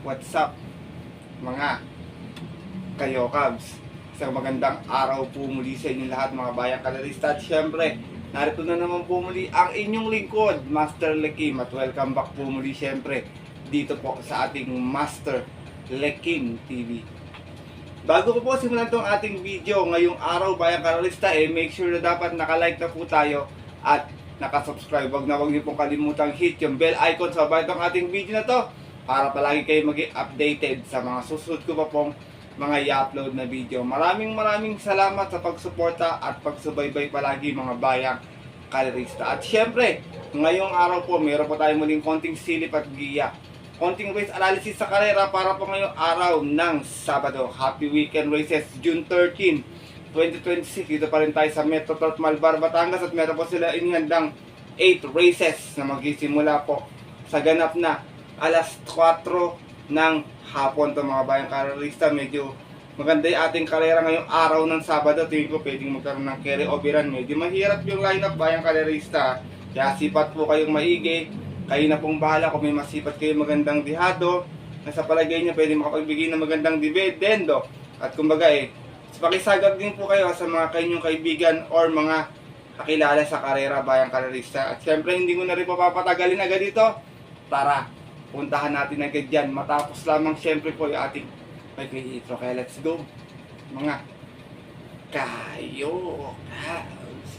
What's up mga kayo Cubs? Isang magandang araw po muli sa inyo lahat mga bayang kalarista. At syempre, narito na naman po muli ang inyong lingkod, Master Lekim. At welcome back po muli syempre dito po sa ating Master Lekim TV. Bago ko po simulan itong ating video ngayong araw bayang kalarista, make sure na dapat nakalike na po tayo at nakasubscribe. Wag niyo pong kalimutang hit yung bell icon sa baba itong ating video na to para palagi kayo maging updated sa mga susunod ko pa pong mga i-upload na video. Maraming salamat sa pagsuporta at pagsubaybay palagi mga bayang kalerista. At syempre, ngayong araw po, meron po tayo muling konting silip at giya. Konting race analysis sa karera para po ngayong araw ng Sabado. Happy weekend races, June 13, 2026. Dito pa rin tayo sa Metro Turf Malbar, Batangas at meron po sila inihandang 8 races na magsisimula po sa ganap na alas 4 ng hapon to mga bayang karerista. Medyo maganda yung ating karera ngayong araw ng Sabado. Tingin ko pwedeng magkaroon ng carry overan. Medyo mahirap yung lineup bayang karerista. Kaya sipat po kayong maigi. Kayo na pong bahala kung may masipat kayo magandang dihado na sa palagay niya pwede makapagbigay ng magandang dividendo. At kumbaga pakisagap din po kayo sa mga kanyang kaibigan or mga kakilala sa karera bayang karerista. At syempre hindi ko na rin papapatagalin agad dito. Tara, puntahan natin agad dyan. Matapos lamang syempre po yung ating weekly intro. Kaya let's go mga kayo Cubs.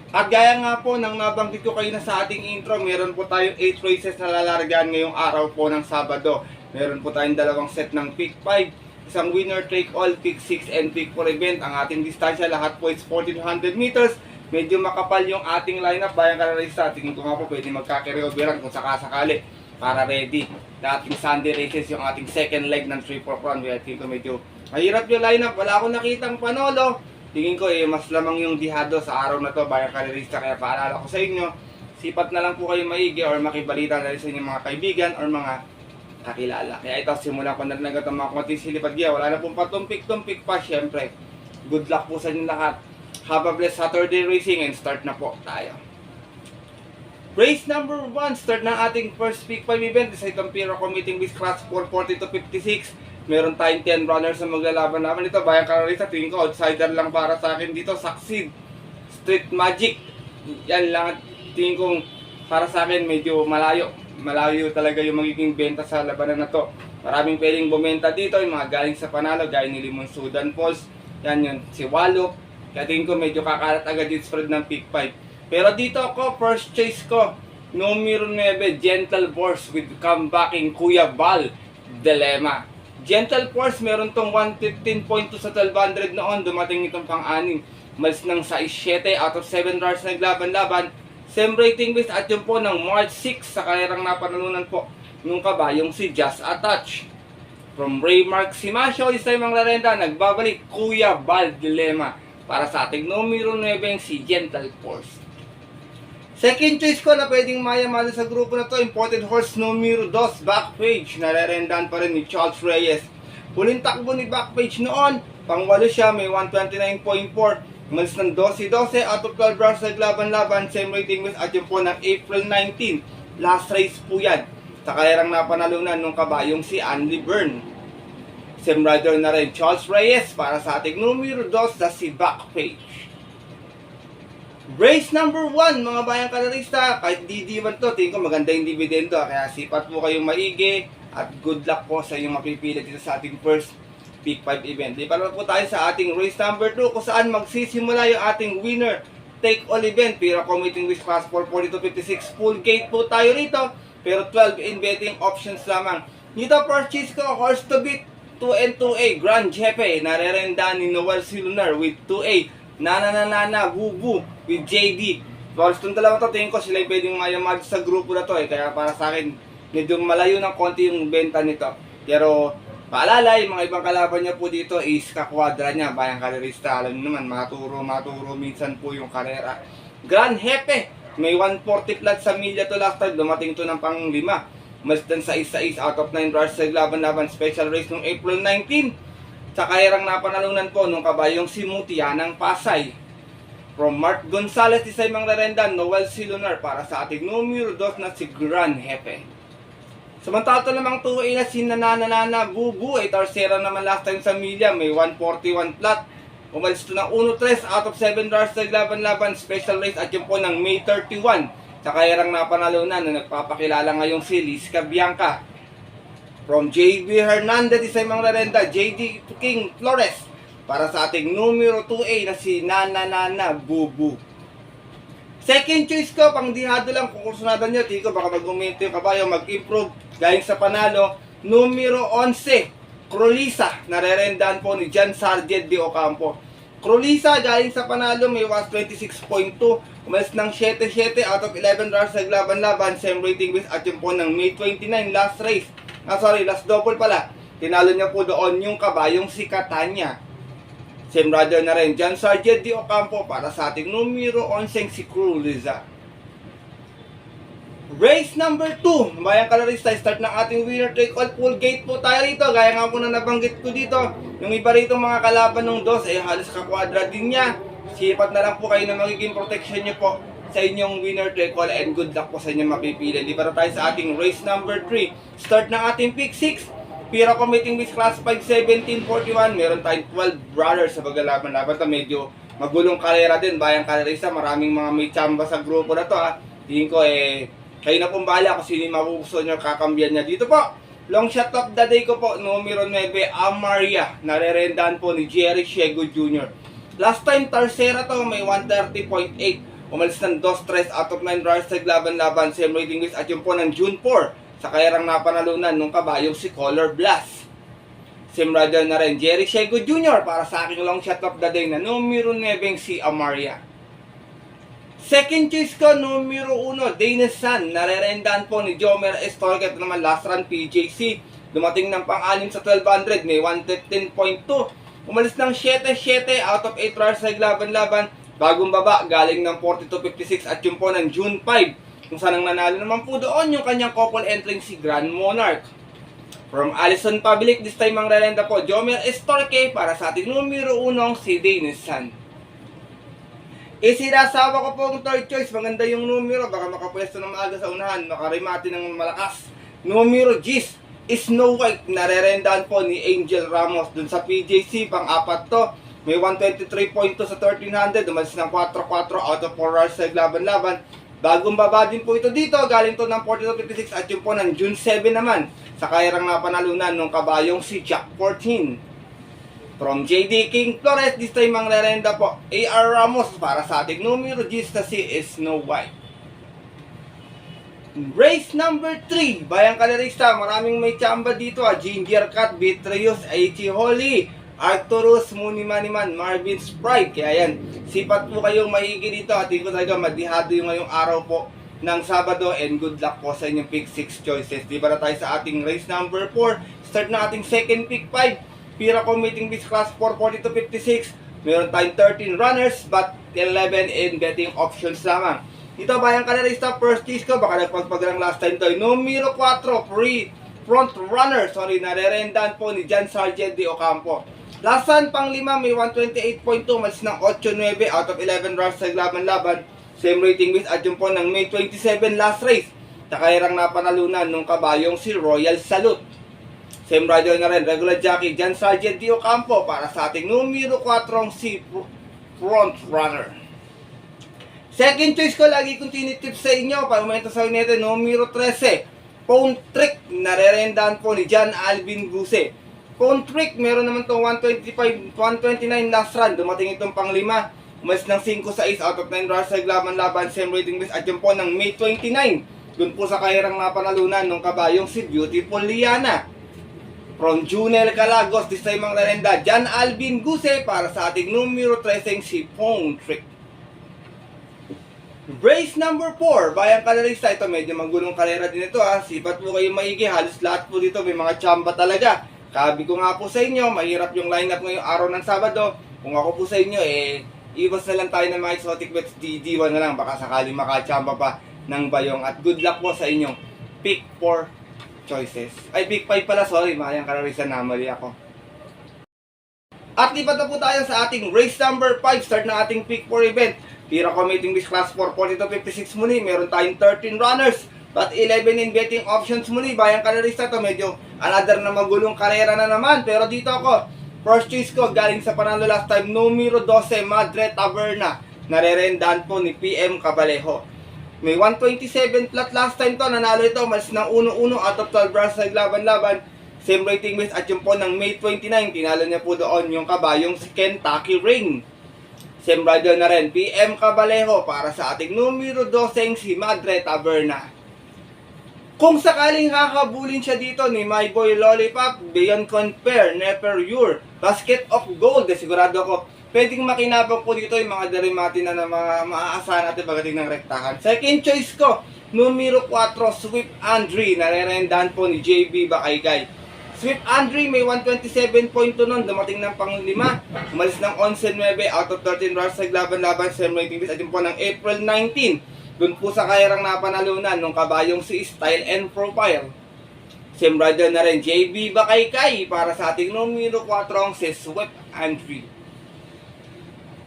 At gaya nga po ng nabanggit ko kayo na sa ating intro, meron po tayong 8 races na lalargaan ngayong araw po ng Sabado. Meron po tayong dalawang set ng pick 5, isang winner take all, pick 6 and pick 4 event. Ang ating distansya lahat po is 1400 meters. Medyo makapal yung ating lineup bayang karerista. Tingin ko nga po pwede magkakirioberan kung sakasakali para ready. Dating Sunday races yung ating second leg ng 3-4 run. Kaya tingin ko medyo mahirap yung lineup. Wala akong nakitang panolo. Tingin ko mas lamang yung dihado sa araw na to bayang karerista. Kaya paalala ko sa inyo, sipat na lang po kayo maigi or makibalita na rin sa inyong mga kaibigan or mga kakilala. Kaya ito, simulan ko na rin agad ang mga konting silip at giya. Wala na pong patumpik-tumpik pa syempre. Good luck po sa inyo lahat. Have a blessed Saturday racing and start na po tayo. Race number 1, start ng ating first pick 5 event. Sa itong Piro Committing with Class 440 to 56. Meron tayong 10 runners na maglalaban naman ito. Bayang karerista, tingin ko outsider lang para sa akin dito. Succeed, Street Magic. Yan lang tingin kong para sa akin medyo malayo talaga yung magiging benta sa labanan na to. Maraming pwedeng bumenta dito, yung mga galing sa panalo, gaya ni Limon Sudan Falls. Yan yun, si Wallop. Kaya tingin ko medyo kakalat agad yung spread ng pick 5. Pero dito ako, first choice ko, numero 9, Gentle Force with comebacking Kuya Bal Dilemma. Gentle Force, meron tong 115.2 sa 1200 noon. Dumating itong pang-anim. Malis ng 6-7 out of 7 runners na naglaban-laban. Same rating base at yun po ng March 6 sa karerang napanalunan po nung kabayong si Just a Touch. From Raymark Simasio, isa yung mga renta, nagbabalik Kuya Bal Dilemma para sa ating numero 9 si Gentle Force. Second choice ko na pwedeng mayamalo sa grupo na to, imported horse numero 2, Backpage. Narerendahan pa rin ni Charles Reyes. Huling takbo ni Backpage noon, pang-walo siya, may 129.4. Malis ng 12-12 out of 12 rounds naglaban-laban. Same rating with at yun po ng April 19. Last race po yan. Sa karerang napanalunan nung kabayong si Andy Byrne. Same rider na rin Charles Reyes para sa ating numero 2 na si Backpage. Race number 1 mga bayang karerista. Kahit DD1 to, tingin ko maganda yung dividendo. Kaya sipat po kayong maigi at good luck po sa inyong mapipili dito sa ating first pick 5 event. Di pa naman po tayo sa ating race number 2 kung saan magsisimula yung ating winner take all event. Pero committing with Class 440 to 56, full gate po tayo rito. Pero 12 in betting options lamang. Dito purchase ko, horse to beat 2 and 2A, Grand Jefe. Narerenda ni Noel Silunar with 2A. Nana Bubu with JD. Tapos itong dalawa to, tingin ko sila yung pwedeng mayamad sa grupo na to Kaya para sa akin, medyo malayo ng konti yung benta nito. Pero paalala, yung mga ibang kalaban niya po dito is kakwadra niya, bayang karerista. Alam niyo naman, maturo minsan po yung karera. Grand Jefe, may 140 flat sa milya to last time. Dumating to ng pang 5. Mas than sa 6 out of 9 runs sa laban-laban special race noong April 19. Sa kahirang napanalunan po nung kabayong si Mutia ng Pasay. From Mark Gonzalez, isa yung Rerenda, Noel Silunar para sa ating numero 2 na si Gran Jefe. Samantala ito namang 2A na si Nananana Bubu, ay tarsera naman last time sa Milya, may 141 flat. Umalis ito ng 1-3 out of 7 drivers sa laban-laban, special race at yun po ng May 31. Sa kahirang napanalunan na nagpapakilala ngayong si Lizca Bianca. From JB Hernandez, isa yung Rerenda, JD King Flores para sa ating numero 2A na si Nananana Bubu. Second choice ko, pang dihado lang, kung kursunadan nyo, tiko, baka mag-umento yung kabayo, mag-improve, galing sa panalo, numero 11, Crolisa, narerendaan po ni John Sargent de Ocampo. Crolisa, galing sa panalo, may was 26.2, umalis ng 7-7 out of 11 runs sa laban-laban, same rating with at yun po ng May 29, last race, last double pala, tinalo niya po doon yung kabayong si Catania. Same rider na rin, John Sargent de Ocampo para sa ating numero 11 si Crolisa. Race number 2, bayang kalarista, start ng ating winner take all, full gate po tayo rito. Gaya nga po na nabanggit ko dito, yung iba rito mga kalaban ng dos, halos kakwadra din niya. Sipat na lang po kayo na magiging protection niyo po sa inyong winner take all, and good luck po sa inyong mapipili. Di para tayo sa ating race number 3, start ng ating pick 6. Pira committing with class 5, 1741. Meron tayong 12 brothers sa paglalaban-laban. Ito medyo magulong karera din. Bayang kalerista, maraming mga may chamba sa grupo na to ha. Tingin ko kayo na pong bahala kung sino yung mapupuso nyo, kakambiyan niya. Dito po, long shot of the day ko po, numero 9, Amaria. Narerendaan po ni Jerry Shego Jr. Last time, Tarsera to, may 130.8. Umalis ng 2-3 out of 9 runs sa laban-laban. Same rating with at yun po ng June 4. Sa kayarang napanalunan nung kabayong si Color Blast. Same rider na rin, Jerry Shego Jr. para sa aking long shot of the day na numero 9 si Amaria. Second choice ko, numero 1, Danish Sun. Narerendaan po ni Jomer Estorga. Ito naman last run PJC. Dumating ng pang-anim sa 1200, may 115.2. Umalis ng 7-7 out of 8 runs sa laban-laban. Bagong baba, galing ng 42.56 at yun po ng June 5. Kung saan ang nanalo naman po doon yung kanyang couple entering si Grand Monarch. From Allison Public, this time ang rerenda po, Jomer Estorque para sa ating numero 1 si Danish Sun. Sinasawa ko po ang third choice, maganda yung numero, baka makapwesto ng maaga sa unahan, makarimati ng malakas. Numero 10, Snow White, narerendaan po ni Angel Ramos dun sa PJC, pang-apat to. May 123.2 sa 1300, umalis ng 4-4 out of 4 hours sa laban-laban. Bagong baba din po ito dito, galing to ng 42.56 at yun po ng June 7 naman. Sa kayarang napanalunan ng kabayong si Jack 14. From JD King Flores, this time ang rerenda po, AR Ramos para sa ating numero 10 na si Snow White. Race number 3, bayang kalerista, maraming may chamba dito Ginger Cat, Beatrius, Aichi Holly, Arcturus, Munimaniman, Marvin Sprite. Kaya yan, sipat po kayong maigi dito at hindi ko talaga madihado yung ngayong araw po ng Sabado, and good luck po sa inyong pick 6 choices. Di ba na tayo sa ating race number 4, start na ating second pick 5. Pira committing this class 440-56. Meron tayong 13 runners but 11 in betting options lamang. Dito bayang kalerista, first choice ko, baka nagpagpag lang last time to, numero 4, front runner, narerendaan po ni John Sargent de Ocampo. Last run, pang 5, may 128.2, malis ng 8-9 out of 11 runs sa laban-laban. Same rating with at yun po ng May 27 last race. Takayarang napanalunan nung kabayong si Royal Salute. Same rider na rin, regular jockey John Sargent de Ocampo para sa ating numero 4 si front runner. Second choice ko, lagi kong tinitips sa inyo, para umento sa natin, numero 13, Phone Trick, narerendaan po ni John Alvin Guse. Phone Trick, meron naman itong 129 last run. Dumating itong pang 5. Umalis ng 5-6 out of 9 runs sa laban-laban. Same rating list at yun po ng May 29. Doon po sa kahirang napanalunan ng kabayong si Beautiful Liana. From Junel Calagos, this time ang rerenda, John Alvin Guse para sa ating numero 13 si Phone Trick. Race number 4, bayang kalerista, ito medyo magulong karera din ito ha. Sipat po kayo maigi, halos lahat po dito may mga chamba talaga. Sabi ko nga po sa inyo, mahirap yung lineup ngayong araw ng Sabado. Kung ako po sa inyo, iwas na lang tayo ng mga exotic bets, DD1 na lang, baka sakali makachamba pa ng bayong. At good luck po sa inyong pick 4 choices. Ay, pick 5 pala, sorry, mayang kalerista, namali ako. At lipat na po tayo sa ating race number 5. Start na ating pick 4 event. Pira committing this class 4, 42.56 muli. Meron tayong 13 runners. But 11 in betting options muli. Bayang kalerista to, medyo another na magulong karera na naman. Pero dito ako, first choice ko galing sa panalo last time, numero 12, Madre Taberna. Narerendahan po ni PM Cabalejo. May 127 flat last time to, nanalo ito, mas ng 1-1 out of 12 runs sa laban-laban. Same rating base at yung po ng May 29, tinalo niya po doon yung kabayong si Kentucky Rain. Same rider na rin, PM Cabalejo para sa ating numero 12, si Madre Taberna. Kung sakaling hahabulin siya dito ni My Boy Lollipop, Beyond Compare, Never Your, Basket of Gold, sigurado ko, pwedeng makinabang po dito yung mga derimati na mga maaasahan natin pagdating ng rektahan. Second choice ko, numero 4, Swift Andre, narerendahan po ni JB Bakaygay. Swift Andre may 127.2 nun, dumating ng pang 5, umalis ng 11-9 out of 13 runs sa laban-laban, same rating base at yung po ng April 19. Doon po sa kairang napanalunan nung kabayong si Style and Profile. Same rider na rin, JB Bakaykay para sa ating numero 4, si Swift Andre.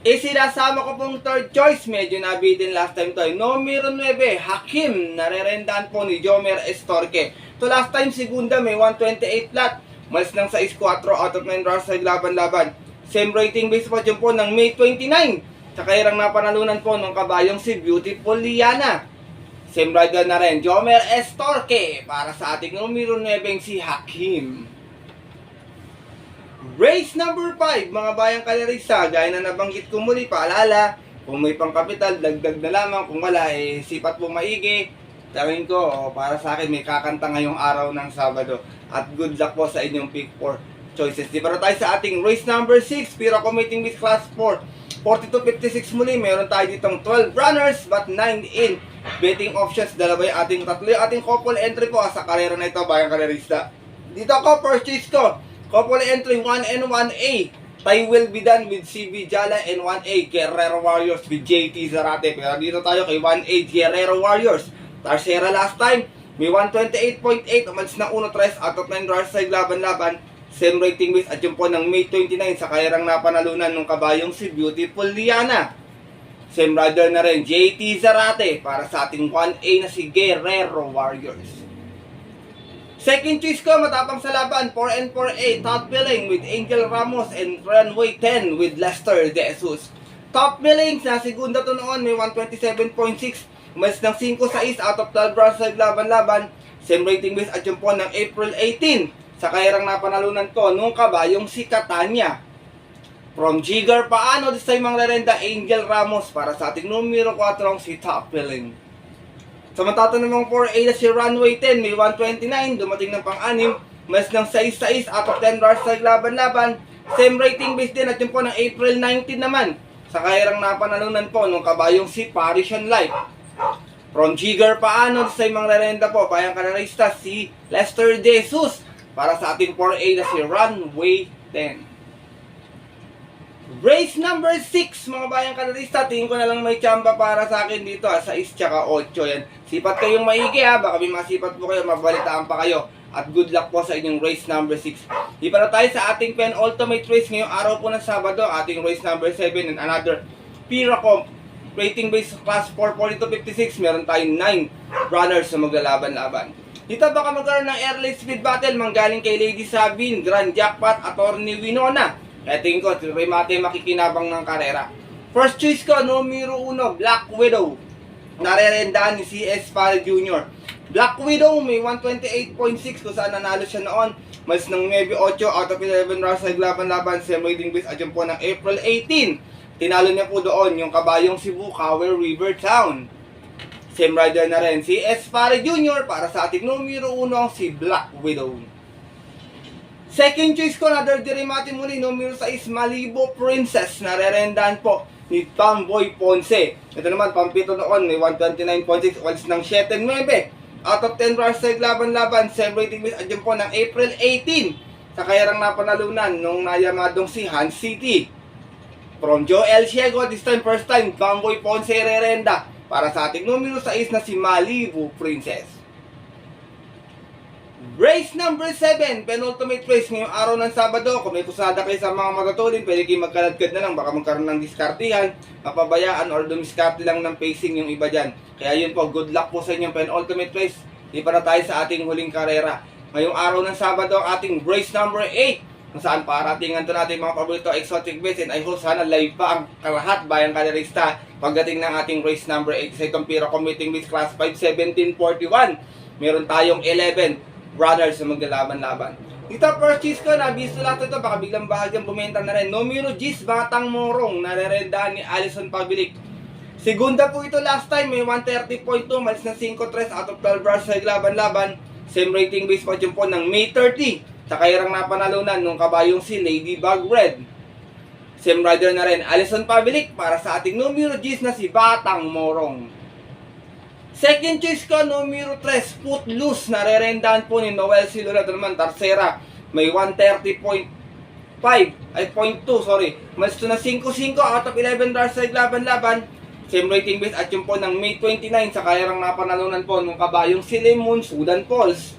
Sinasama ko pong third choice, medyo nabitin last time to. Numero 9, Hakim, narerendahan po ni Jomer Estorque. To last time, segunda, may 128 flat. Malis ng 6-4 out of 9 runs sa laban-laban. Same rating base po dyan po ng May 29. Sa kairang napanalunan po ng kabayong si Beautiful Liana. Same rider na rin, Jomer Estorque para sa ating numero 9, si Hakim. Race number 5, mga bayang kalerista, gaya na nabanggit ko muli, paalala, kung may pangkapital, dagdag na lamang, kung wala, sipat po maigi. Tawin ko, para sa akin, may kakanta ngayong araw ng Sabado. At good luck po sa inyong pick 4 choices. Di para tayo sa ating race number 6, Pira committing with class 4, 42.56 muli, meron tayo ditong 12 runners, but 9 in betting options, dalawa yung ating tatlo, yung ating couple entry po sa karera na ito, bayang kalerista. Dito ako, first choice ko, couple entry 1 and 1A. Time will be done with CB Jala and 1A Guerrero Warriors with JT Zarate. Pero dito tayo kay 1A Guerrero Warriors. Tarsera last time, may 128.8, umalis na 1-3 out of 9 runs sa laban-laban. Same rating base at yung po ng May 29 sa kairang napanalunan ng kabayong si Beautiful Liana. Same rider na rin, JT Zarate para sa ating 1A na si Guerrero Warriors. Second choice ko, matapang sa laban, 4 and 4A, Top Billing with Angel Ramos and Runway 10 with Lester De Jesus. Top Billing, sa segunda to noon, may 127.6, umalis ng 5-6 out of 12 runs sa laban-laban. Same rating base at yung po ng April 18, sa kairang napanalunan ko, nung kabayong si Catania. From Jigger Paano, this time ang lerenda, Angel Ramos para sa ating numero 4, si Top Billing. Samantala namang 4A na si Runway 10, may 129, dumating ng pang-6, mas ng 6-6 out of 10 runs sa laban-laban. Same rating base din at yung po ng April 19 naman, sa kairang napanalunan po, nung kabayong si Parisian Life. From Jigger Paano, this time ang lerenda po, bayang kalerista, si Lester De Jesus para sa ating 4A na si Runway 10. Race number 6, mga bayang kalerista, tingin ko na lang may tsamba para sa akin dito, 6 tsaka 8 yan. Sipat kayong maigi baka may masipat po kayo, mabalitaan pa kayo. At good luck po sa inyong race number 6. Di para tayo sa ating pen ultimate race ngayong araw po ng Sabado, ating race number 7 and another Piracom rating base class 4, 42.56, meron tayong 9 runners na maglalaban-laban. Dito baka magkaroon ng early speed battle manggaling kay Lady Sabine, Grand Jackpot, Attorney Winona. Kaya tingin ko, remate makikinabang ng karera. First choice ko, numero 1, Black Widow. Narerendahan ni CS Pare Jr. Black Widow may 128.6 kung saan nanalo siya noon. Mas ng 9-8 out of 11 rounds sa laban-laban, same rating base at yung po ng April 18. Tinalo niya po doon yung kabayong Cebu, Cower River Town. Same rider na rin, si S. Pare Jr. para sa ating numero 1, si Black Widow. Second choice ko, another dirimati muli, numero 6, Malibu Princess. Narerendahan po ni Tomboy Ponce. Ito naman, pampito noon, may 129.6, walis ng 7-9. Out of 10 runs sa laban-laban, same rating base at yung po ng April 18. Sa kayarang napanalunan nung nayamadong si Hans City. From Joel Ciego, this time, first time, Tomboy Ponce rerenda para sa ating numero 6 na si Malibu Princess. Race number 7, penultimate race ngayong araw ng Sabado. Kung may kusada kayo sa mga matutulin, pwede kayo magkaladkad na lang. Baka magkaroon ng diskartihan, mapabayaan, or dumiskarte lang ng pacing yung iba dyan. Kaya yun po, good luck po sa inyong penultimate race. Di pa na tayo sa ating huling karera. Ngayong araw ng Sabado, ang ating race number 8, kung saan paratingan to natin mga paborito exotic bets. And I hope sana live pa ang kalahat bayang kalerista pagdating ng ating race number 8 sa itong Pira Commuting Bets Class 5 1741. Meron tayong 11 brothers na maglalaban-laban. Dito purchase ko, nabisto lahat ito, baka biglang bahagyang bumenta na rin. Numero 10, Batang Morong, narerendaan ni Alison Pabilik. Segunda po ito last time, may 130.2, malis na 5-3 out of 12 bars sa laban-laban. Same rating base po dyan po ng May 30. Sa kairang napanalunan nung kabayong si Ladybug Red. Same rider na rin, Alison Pabilik para sa ating numero 10 na si Batang Morong. Second choice ko, numero 3, Footloose. Narerendaan po ni Noel Silura. Ito naman, Tarsera. May 130.2, sorry. Mas ito na 5-5 out of 11 stars sa laban-laban. Same rating base at yun po ng May 29 sa kayarang napanalunan po nung kabayong si Lemon Sudan Falls.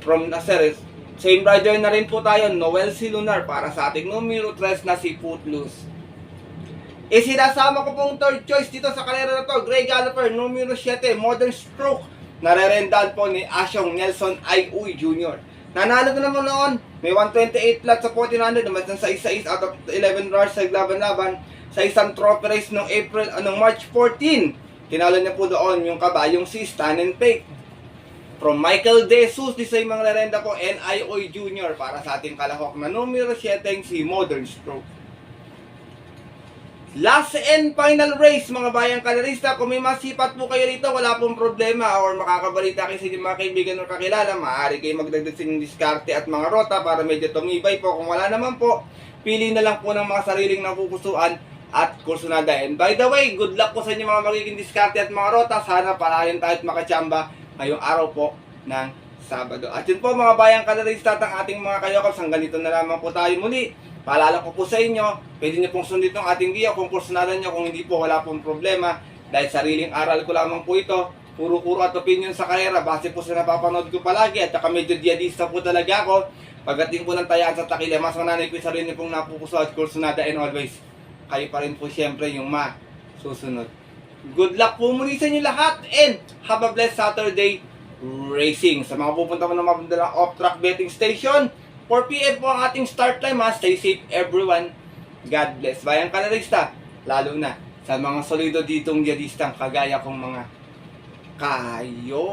From the series, same rider na rin po tayo, Noel Silunar para sa ating numero 3 na si Footloose. Sinasama ko pong third choice dito sa karera na to, Grey Galloper, numero 7, Modern Stroke. Narerendaan po ni Asyong Nelson I. Uy Jr. Nanalo na naman noon, may 128 flat sa 1400, naman sa 6-6 out of 11 runs sa laban-laban sa isang trophy race noong March 14. Tinalo niya po doon yung kabayong si Stan and Fake. From Michael De Jesus, di sa mga lerenda po, N.I.O. Jr. para sa ating kalahok na numero 7 si Modern Stroke. Last and final race mga bayang kalerista. Kung may masipat po kayo rito, wala pong problema, or makakabalita kayo sa inyong mga kaibigan o kakilala, maaari kayo magdagdag sa inyong diskarte at mga rota para medyo tumibay po. Kung wala naman po, pili na lang po ng mga sariling napupusuan at kursunada. And by the way, good luck po sa inyong mga magiging diskarte at mga rota. Sana palayan tayo at makachamba ngayong araw po ng Sabado. At yun po mga bayang kalerista at ang ating mga kayokops. Hanggang dito na lamang po tayo muli. Paalala ko po sa inyo, pwede nyo pong sundin ng ating video kung kursunadan nyo, kung hindi po wala pong problema. Dahil sariling aral ko lamang po ito, puro-puro at opinion sa karera, base po sa napapanood ko palagi, at saka medyo diadista po talaga ako. Pagdating po ng tayaan sa takila, mas mananay ko yung sarili pong napupuso at kursunada, and always, kayo pa rin po siyempre yung masusunod. Good luck po muli sa inyo lahat, and have a blessed Saturday racing. Sa mga pupunta mo na mapunta off-track betting station, 4 PM po ang ating start time ha. Stay safe everyone. God bless. Bayang kalerista, lalo na sa mga solido ditong diadistang kagaya kong mga kayo.